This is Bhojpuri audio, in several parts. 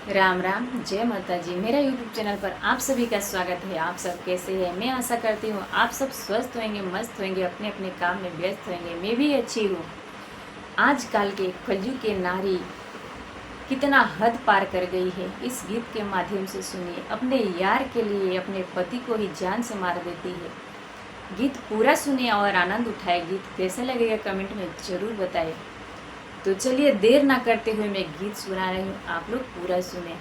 राम राम, जय माता जी। मेरा यूट्यूब चैनल पर आप सभी का स्वागत है। आप सब कैसे हैं? मैं आशा करती हूँ आप सब स्वस्थ होंगे, मस्त होंगे, अपने अपने काम में व्यस्त होंगे। मैं भी अच्छी हूँ। आजकल के कलयुग के नारी कितना हद पार कर गई है, इस गीत के माध्यम से सुनिए। अपने यार के लिए अपने पति को ही जान से मार देती है। गीत पूरा सुनिए और आनंद उठाए। गीत कैसा लगेगा कमेंट में ज़रूर बताएं। तो चलिए देर ना करते हुए मैं गीत सुना रही हूँ, आप लोग पूरा सुने।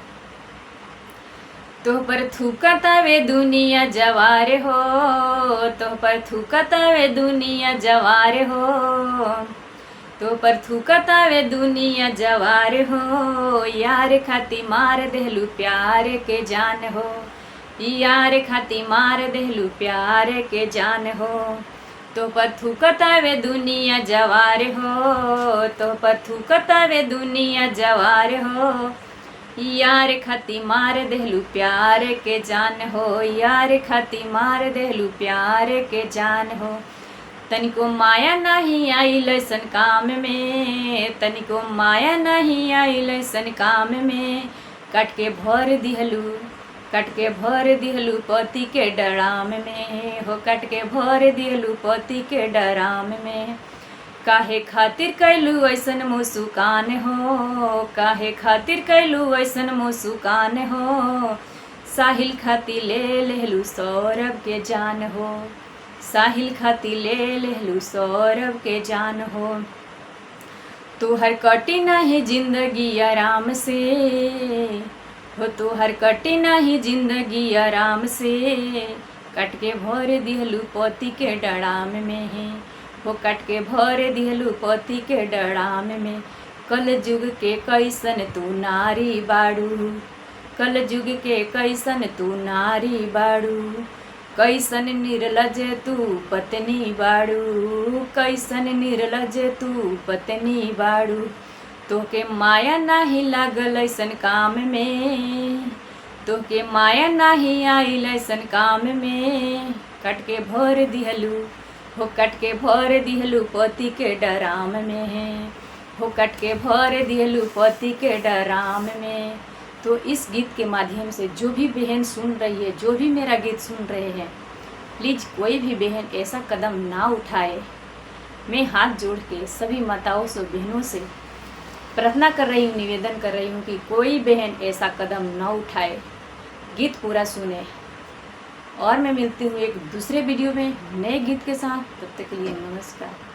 तोह पर थूकता वे दुनिया जवार हो, तोह पर थूकता वे दुनिया जवार हो, तोह पर थूकता वे दुनिया जवार हो। यार खाती मार देहलू प्यार के जान हो, यार खाती मार देहलू प्यार के जान हो। तो पर थूकता वे दुनिया जवार हो, तो पर थूकता वे दुनिया जवार हो। यार खाती मार देहलू प्यार के जान हो, यार खाती मार देहलू प्यार के जान हो। तनिको माया नहीं आई लैसन काम में, तनिको माया नहीं आई लैसन काम में। कट के भर दिहलू, कट के भर दिहलू पति के डराम में हो, कट के भर दिहलू पति के डराम में। काहे खातिर कैलू ऐसन मुस्कान हो, काहे खातिर कैलू ऐसन मुस्कान हो। साहिल खाती ले लेहलू सौरभ के जान हो, साहिल खाती ले लेहलू सौरभ के जान हो। तुहर कटी नहीं जिंदगी आराम से हो, तुहर कटी नहीं जिंदगी आराम से। कट के भर दिहलू पति के डराम में है हो, कट के भर दिहलू पति के डराम में। कल युग के कैसन तू नारी बाड़ू, कल युग के कैसन तू नारी बाड़ू। कैसन निर्लज तू पत्नी बाड़ू, कैसन निर्लज तू पत्नी बाड़ू। तोके माया नाही लागल ऐसन काम में, तोके माया नाही आइल ऐसन काम में। कट के भर दिहलू हो, कट के भर दिहलू पति के डराम में हो, कट के भर दिहलू पति के डराम में। तो इस गीत के माध्यम से जो भी बहन सुन रही है, जो भी मेरा गीत सुन रहे हैं, प्लीज़ कोई भी बहन ऐसा कदम ना उठाए। मैं हाथ जोड़ के सभी माताओं से, बहनों से प्रार्थना कर रही हूँ, निवेदन कर रही हूँ कि कोई बहन ऐसा कदम ना उठाए। गीत पूरा सुने। और मैं मिलती हूँ एक दूसरे वीडियो में नए गीत के साथ। तब तक के लिए नमस्कार।